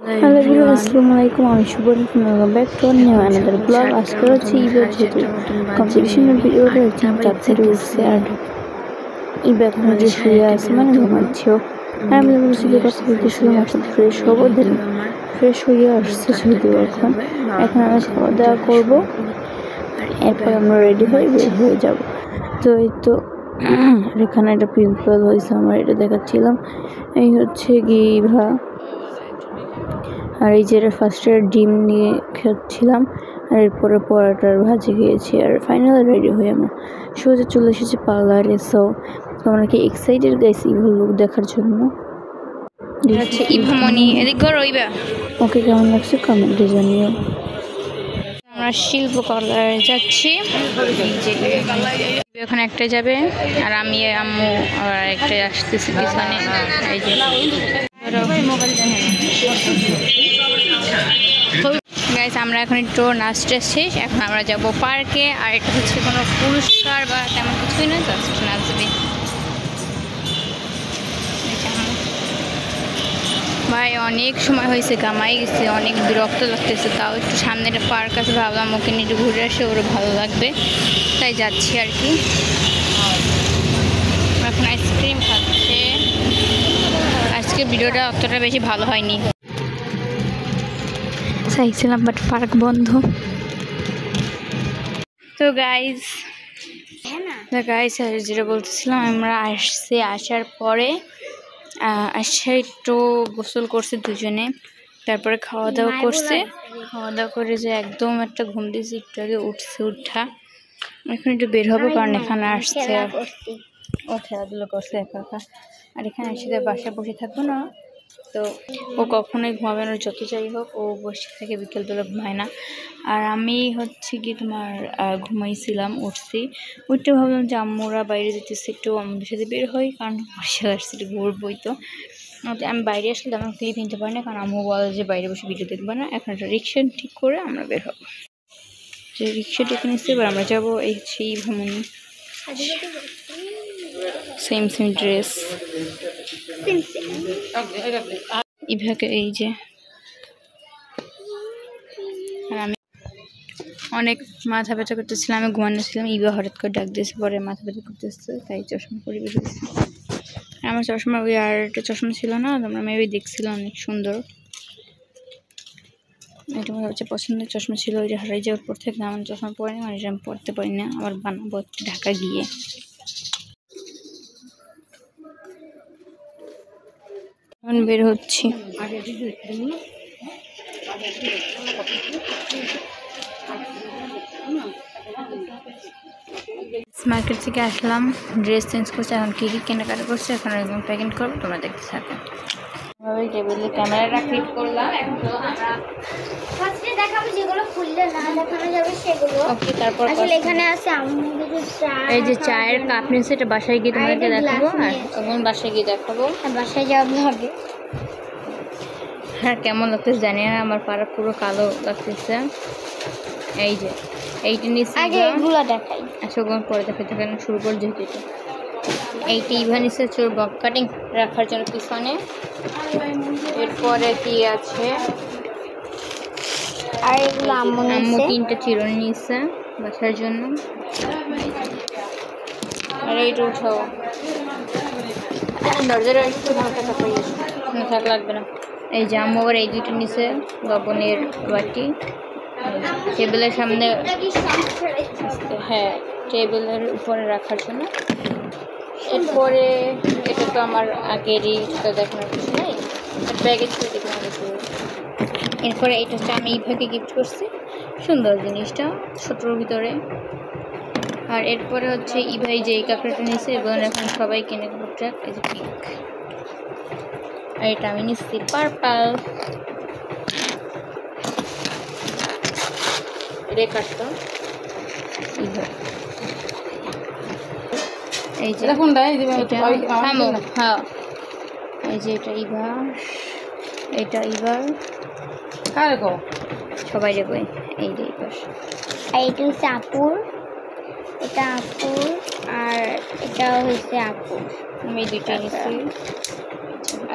Hello viewers, আসসালামু আলাইকুম। আমি Shuvon, welcome back to new another blog. আজকে হচ্ছে ঈদের যেহেতু কম্পিটিশনের ভিডিওটা হচ্ছে 4 থেকে উঠছে আর ঈদ এখন যে শুয়ে আছে মানে ঘুমাচ্ছেও। আর আমি বলছি যে কথা বলতে শুধুমাত্র ফ্রেশ হবো, দেন ফ্রেশ হয়ে আসছে যদিও এখন আমি খাওয়া দাওয়া করবো, এরপর আমরা রেডি হয়ে বের হয়ে যাব। তো এই তো এখানে একটা পিম্পল হয়েছে আমার, এটা দেখাচ্ছিলাম। এই হচ্ছে গিভা, আর এই যে ফার্স্টে ডিম নিয়ে খাচ্ছিলাম, আর এরপরে পরোটার ভাজি খেয়েছি। আর ফাইনালি রেডি হয়ে আমরা সোজা চলে এসেছি পার্লারে। সো তোমরা কি এক্সাইটেড গাইস ইভা লুক দেখার জন্য? আচ্ছা ইভামনি এদিক ঘর রইবা। ওকে, কেমন লাগছে কমেন্টে জানিও। আমরা শিল্পকলায় যাচ্ছি, এখন একটা যাবে আর আমি আম্মু আর একটা আসতেছি পিছনে। এই যে গাইস, আমরা এখন একটু নাচটা শেষ, এখন আমরা যাব পার্কে। আর এটা হচ্ছে কোনো পুরস্কার বা তেমন কিছুই নয়, জাস্ট নাচবে। ভাই অনেক সময় হয়েছে, কামাই গেছে, অনেক বিরক্ত লাগতেছে। তাও একটু সামনে একটা পার্ক আছে, ভাবলাম ওকে নিয়ে একটু ঘুরে আসে, ওরও ভালো লাগবে, তাই যাচ্ছি আর কি। এখন আইসক্রিম খাচ্ছে। আজকে ভিডিওটা অতটা বেশি ভালো হয়নি, চাইছিলাম বাট পার্ক বন্ধ। তো গাইজ যেটা বলতেছিলাম, আমরা আসার পরে একটু গোসল করছে দুজনে, তারপরে খাওয়া দাওয়া করছে। খাওয়া দাওয়া করে যে একদম একটা ঘুম দিয়েছি, একটু আগে উঠা। এখন একটু বের হবো, কারণ এখানে আসছে ও খেলাধুলো করছে একা একা। আর এখানে এসে বাসায় বসে থাকবো না, তো ও কখনোই ঘুমাবে না, যত যাই হোক ও বসে থেকে বিকেলবেলা ঘুমায় না। আর আমি হচ্ছে কি তোমার ঘুমাইছিলাম, উঠতে ভাবলাম যে আম্মুরা বাইরে যেতেছে, একটু আমাদের সাথে বের হই, কারণ বসে আসছে একটু ঘুরবই। তো আমি বাইরে আসলে আমার ক্লিপ নিতে পারি না, কারণ আম্মু বলে যে বাইরে বসে ভিডিও দেখবো না। এখন একটা রিক্সা ঠিক করে আমরা বের হবো, যে রিক্সা ডেকে নিচ্ছে। এবার আমরা যাবো এই সেই ভ্রমণে, সেম ড্রেস ইভাকে। এই যে আর আমি অনেক মাথা ব্যথা করতেছিলাম, আমি ঘুমানো ছিলাম। ইভা হঠাৎ করে ডাক দিয়েছে, পরে মাথা ব্যথা করতেছে, তাই চশমা পরে বেরিয়েছি। আমার চশমা ওই আর একটা চশমা ছিল না, তোমরা মেবি দেখছিলাম, অনেক সুন্দর। এটা আমার হচ্ছে পছন্দের চশমা ছিল, ওইটা হারাই যাওয়ার পর থেকে আমার চশমা পরে না, এটা আমি পড়তে পারি না। আবার বানাবো ঢাকা গিয়ে। এখন বের হচ্ছি। মার্কেট থেকে আসলাম, ড্রেস চেঞ্জ করছে, এখন কী কী কেনাকাটা করছে এখন একদম প্যাকেট করবো, তোমরা দেখতে থাকো। টেবিলে ক্যামেরাটা ফিট করলাম, এখানে আছে এই যে চায়ের কাপ নিয়েছে, এটা বাসায় গিয়ে তোমাদেরকে দেখাবো। আর তখন বাসায় গিয়ে দেখাবো, বাসায় যাওয়া ভাগে। হ্যাঁ কেমন লাগতেছে জানি না, আমার পাড়া পুরো কালো লাগতেছে। এই যে এইটা নিচ্ছে, এগুলো দেখাই। আচ্ছা ওগুলো পরে দেখাতে শুরু করে, যেহেতু এটা এইটা ইভা নিচ্ছে চোর বক কাটিং রাখার জন্য পিছনে। এরপরে কি আছে, আর এগুলো আম্মু 3টা চিরুনি নিচ্ছে বাসার জন্য। আর এইটা উঠাও, দরজাটা একটু থাক লাগবে না। এই যে আম্মু আবার এই 2টা নিচে লবণের বাটি টেবিলের সামনে, হ্যাঁ টেবিলের উপরে রাখার জন্য। এরপরে এটা তো আমার আগেরই, তো দেখানোর কিছু নেই, ব্যাগে ছিল দেখানো কিছু। এরপরে এটা হচ্ছে আমি ইভাকে গিফট করছি, সুন্দর জিনিসটা ছোটোর ভিতরে। আর এরপরে হচ্ছে ইভাই যে এই কাপড়টা নিয়েছে, এবং এখন সবাই কিনে কাপড়টা, এই যে পিঙ্ক। আর এটা আমি নিচ্ছি পার্পল। রেখাটা এই যে হ্যাঁ, এই যে এটা ইভা, এটা ইভার, সবাই যাবে। এই যে এইটা হচ্ছে আপুর, এটা আপুর, আর এটা হচ্ছে আপুর। আমি 2টা নিচ্ছি,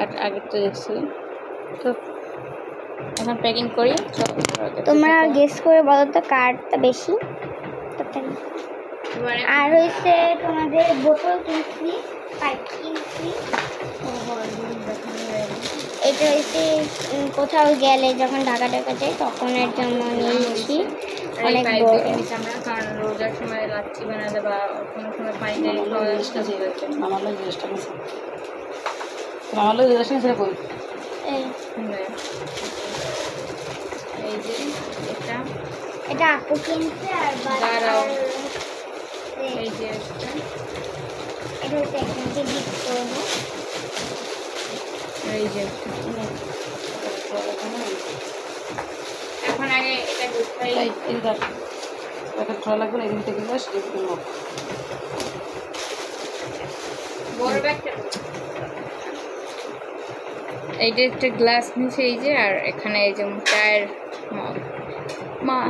আর আগের তো দেখছি। তো এখন প্যাকিং করি। তোমরা গেস করে বলো তো কারটা বেশি। আর হয়েছে তোমাদের বোতল কিনছি, পাইপ কিনছি। এটা হয়েছে কোথাও গেলে যখন ঢাকা যাই তখনের জন্য নিয়েছি। অনেক বড় আমরা, কারণ রোজার সময় লাচ্ছি বানাতে বা কোনো সময় পানিতে এই যে এটা আপু কিনছে। আর এই যে এটা হচ্ছে একজনকে গিফট করবো। এই যে এখন আগে এটা গুছাই। এইটা একটা গ্লাস নিচে এই যে, আর এখানে এই যে চায়ের মগ। মা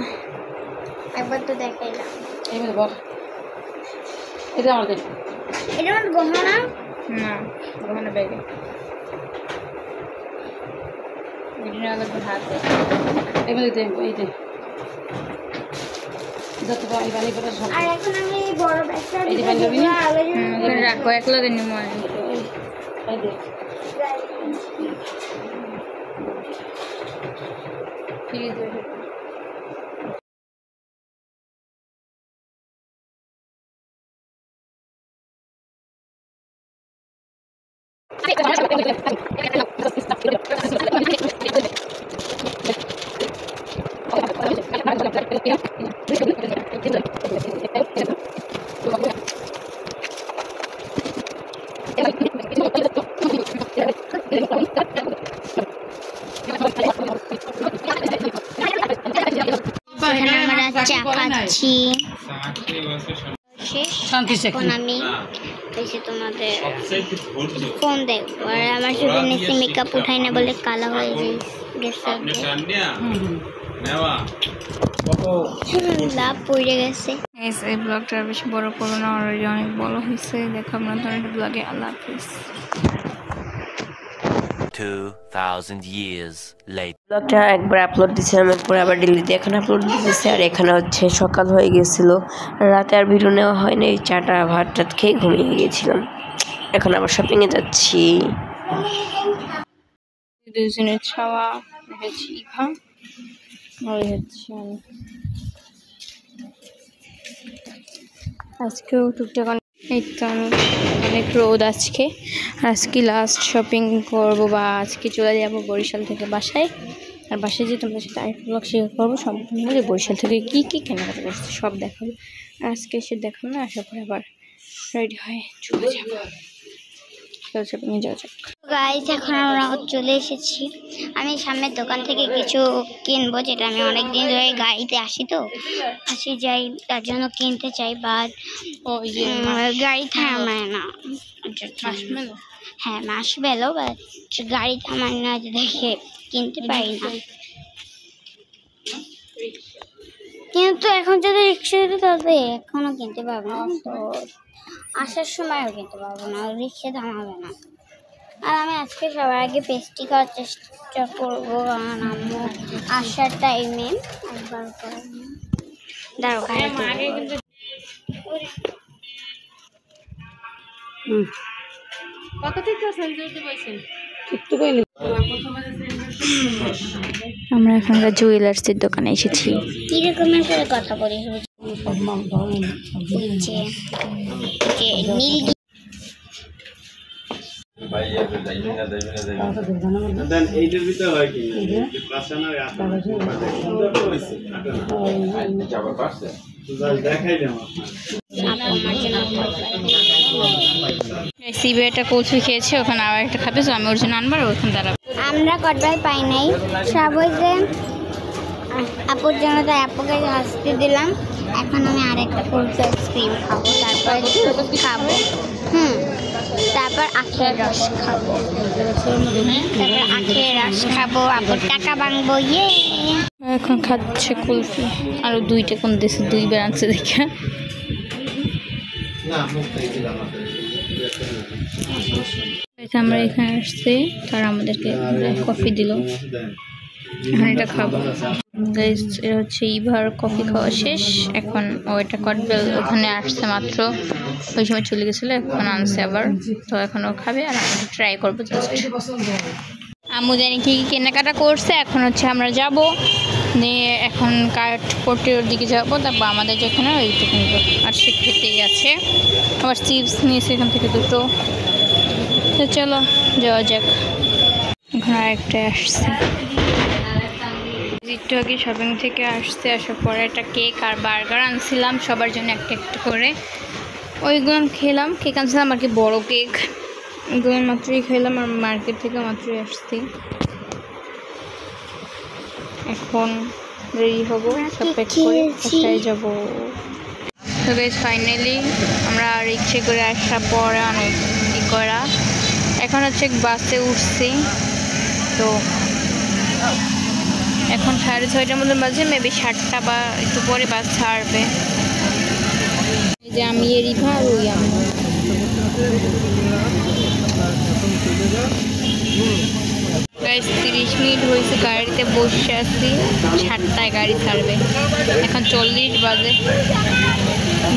একবার তো দেখাইলাম। এটা আমাদের গহনা না, গহনা ব্যাগে হাতে আর এখন আমি বড় ব্যাগটা রাখো, একলা দিন মনে আমরা চা খাচ্ছি। এখন আমি তোমাদের ফোন দেখবো। আর আমার শুধু নিচে মেকআপ উঠাই না বলে কালো হয়ে গেছে, লাভ পড়ে গেছে। এই ব্লগটা বেশি বড় করো না, অলরেডি অনেক বড় হয়েছে। দেখো আমরা ধরনের ব্লগে। আল্লাহ হাফিজ। 2000 years later. ব্লগটা একবার আপলোড দিয়েছিলাম, এরপর আবার ডিলিট দিয়ে এখন আপলোড দিতেছি। আর এখানে হচ্ছে সকাল হয়ে গেছিল, রাতে আর ভিডিও নেওয়া হয়নি। এই চাটা ভাত টাত খেয়ে ঘুমিয়ে গিয়েছিলাম। এখন আবার শপিংয়ে যাচ্ছি। দুজনের ছাওয়া হয়েছে ইভা, হচ্ছে আজকেও টুকটাক। এই তো আমি অনেক রোদ আজকে। আজকে লাস্ট শপিং করবো বা আজকে চলে যাবো বরিশাল থেকে বাসায়। আর বাসায় যে তোমাদের সাথে আরেকটা ব্লগ শেয়ার করবো সম্পূর্ণ, যে বরিশাল থেকে কী কী কেনাকাটা করছে সব দেখাবো। আর আজকে এসে দেখাবো না, আসার পরে আবার রেডি হয়ে চলে যাবো। শপিংয়ে যাওয়া যাক। গাইস এখন আমরা চলে এসেছি। আমি সামনের দোকান থেকে কিছু কিনবো, যেটা আমি অনেকদিন ধরে গাড়িতে আসি যাই, তার জন্য কিনতে চাই। বাট গাড়ি থামায় না। হ্যাঁ মাসবেলো, বাট গাড়ি থামায় না দেখে কিনতে পারি না। কিন্তু এখন যদি রিক্সা দিতে তবে এখনো কিনতে পারবো না, তো আসার সময়ও কিনতে পারবো না, রিক্সা থামাবে না। আর আমি আজকে সবার আগে পেস্ট্রি খাওয়ার চেষ্টা করবো, কারণ আম্মু আসার টাইমে একবার আমরা এখানকার জুয়েলার্সের দোকানে এসেছি। কি রকমের করে কথা বলি নীল সিবিআইটা কৌচু খেয়েছে, ওখানে আবার একটা খাবে, আমি ওর জন্য আনবার ওখানে দাঁড়াবো। আমরা কটবাই পাই নাই, সব হয়েছে আপুর জন্য, তাই আপুকে হাসতে দিলাম। এখন আমি আরেকটা ফুলস আইসক্রিম খাবো, তারপরে জুস খাবো, তারপর আখের রস খাবো, আপুর টাকা ভাঙবো। ইয়ে এখন খাচ্ছে কুলফি, আরো দুইটা কোন দেশে দুইবার আনছে দেখা। আমরা এখানে আসছি, তারা আমাদেরকে কফি দিল। এখন এটা খাবো গাইস। এটা হচ্ছে ইভার কফি খাওয়া শেষ। এখন ও এটা কটবেল ওখানে আসছে মাত্র, ওই সময় চলে গেছিলো, এখন আনছে আবার। তো এখন ও খাবে আর আমি ট্রাই করবো জাস্ট। আম্মু জানি কি কেনাকাটা করছে। এখন হচ্ছে আমরা যাব নিয়ে এখন কাঠপট্টির দিকে যাবো, তারপর আমাদের যেখানে ওইটা কিনবো। আর সে খেতেই আছে, আবার চিপস নিয়েছে এখান থেকে দুটো। তো চলো যাওয়া যাক। এখন আরেকটা আসছে, একটু আগে শপিং থেকে আসছে, আসার পরে একটা কেক আর বার্গার আনছিলাম সবার জন্য একটা একটা করে। ওইগুলো খেলাম। কেক আনছিলাম আর কি বড় কেক, ওইগুলো মাত্রই খেলাম আর মার্কেট থেকে মাত্রই আসছি। এখন রেডি হবো, সব প্যাক করে বাসায় যাবো। তো গাইস ফাইনালি আমরা রিক্সা করে আসার পরে অনেক করা, এখন হচ্ছে বাসে উঠছি। তো এখন 6:30টার মধ্যে বাজে, মেবি 7টা বা একটু পরে বাস ছাড়বে। এই যে আমি এর ইভা আর ওই আম্মু। গাইস 30 মিনিট হয়েছে গাড়িতে বসে আছি, 7টায় গাড়ি ছাড়বে। এখন 40 বাজে।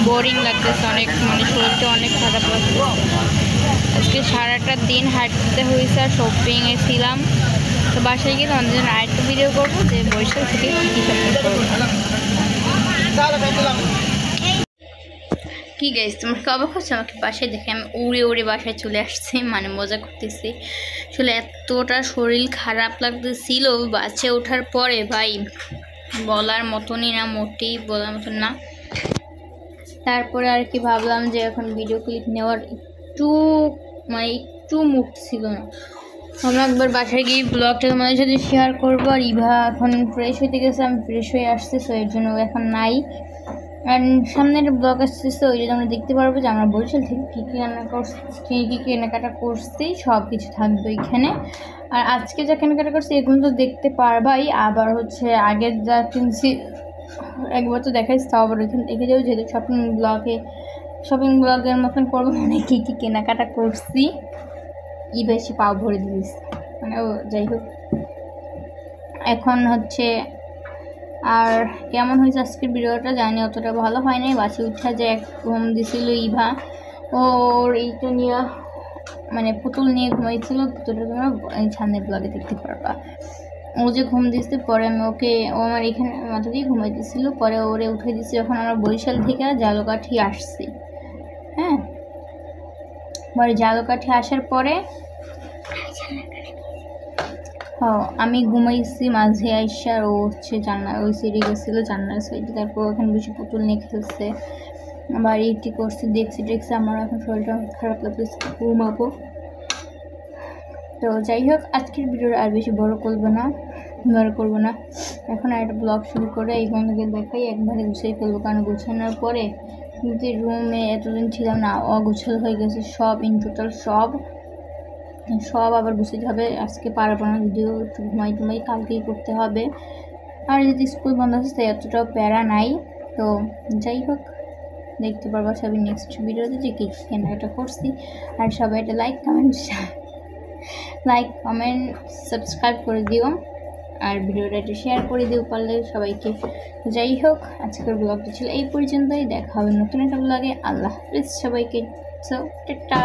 বোরিং লাগতেছে অনেক, মানে শরীরটা অনেক খারাপ লাগছে। আজকে সারাটা দিন হাঁটতে হয়েছে আর শপিংয়ে ছিলাম। তো বাসায় গিয়ে তোমাদের জন্য আরেকটা ভিডিও করবো যে বরিশাল থেকে কী শপিং করবো। কি গাইস তোমার কি অবাক হচ্ছে আমাকে বাসায় দেখে? আমি উড়ে উড়ে বাসায় চলে আসছি, মানে মজা করতেছি। আসলে এতটা শরীর খারাপ লাগতেছিল বাসে ওঠার পরে, ভাই বলার মতনই না, মোটেই বলার মতন না। তারপরে আর কি ভাবলাম যে এখন ভিডিও ক্লিপ নেওয়ার একটু মুড ছিল না। আমরা একবার বাসায় গিয়ে ব্লগটা তোমাদের সাথে শেয়ার করবো। আর ইভা এখন ফ্রেশ হইতে গেছে, আমি ফ্রেশ হয়ে আসছি, সো এর জন্য এখন নাই। আর সামনে একটা ব্লগ আসতেছে, ওই জন্য আমরা দেখতে পারবো যে আমরা বরিশাল থেকে কী কী কেনাকাটা করছি, সব কিছু থাকবে এখানে। আর আজকে যা কেনাকাটা করছি এগুলো তো দেখতে পারবাই। আবার হচ্ছে আগের যা কিনছি একবার তো দেখাইছি, তাও আবার ওইখানে দেখে যাবো, যেহেতু শপিং ব্লগের মতন করবো। মানে কী কী কেনাকাটা করছি ই বেশি পাও ভরে দিয়েছি, মানে ও যাই হোক। এখন হচ্ছে আর কেমন হয়েছে আজকের ভিডিওটা জানি অতটা ভালো হয় নাই। বাসে উঠা যে এক ঘুম দিছিল ইভা, ওর এইটা নিয়ে মানে পুতুল নিয়ে ঘুমাইছিল। পুতুলটা তোমরা সামনের ব্লগে দেখতে পারবা। ও যে ঘুম দিচ্ছে পরে আমি ওকে, ও আমার এখানে মাথা দিয়ে ঘুমাই দিয়েছিল, পরে ওরে উঠে দিচ্ছি। যখন আমরা বরিশাল থেকে জালকাঠি আসছি, হ্যাঁ, পরে জালকাঠি আসার পরে আমি ঘুমাইছি মাঝে আইসা। আর ও হচ্ছে জান্নার ওই সাইডে গেছিলো, জান্নার সাইডে। তারপর ওখানে বেশি পুতুল নিয়ে খেলছে, আবার এইটি করছে, দেখছি। আমার এখন শরীরটা অনেক খারাপ লাগতেছে, ঘুমাবো। তো যাই হোক, আজকের ভিডিওটা আর বেশি বড় করবো না। এখন আর একটা ব্লগ শুরু করে এইখান থেকে দেখাই, একবারে গুছিয়ে ফেলবো। কারণ গুছানোর পরে কিন্তু রুমে এতদিন ছিলাম না, অগুছাল হয়ে গেছে সব, ইন টোটাল সব আবার গুছাতে হবে। আজকে পারবো না, ভিডিও একটু ঘুমাই কালকেই করতে হবে। আর যদি স্কুল বন্ধ আছে তাই এতটাও প্যারা নাই। তো যাই হোক, দেখতে পারবো সবাই নেক্সট ভিডিওতে যে কী কেনাকাটা করছি। আর সবাই একটা লাইক কমেন্ট সাবস্ক্রাইব করে দিও, আর ভিডিওটা একটু শেয়ার করে দিও পারলে সবাইকে। যাই হোক, আজকের ব্লগটা ছিল এই পর্যন্তই। দেখা হবে নতুন একটা ব্লগে। আল্লাহ হাফেজ সবাইকে। So tata.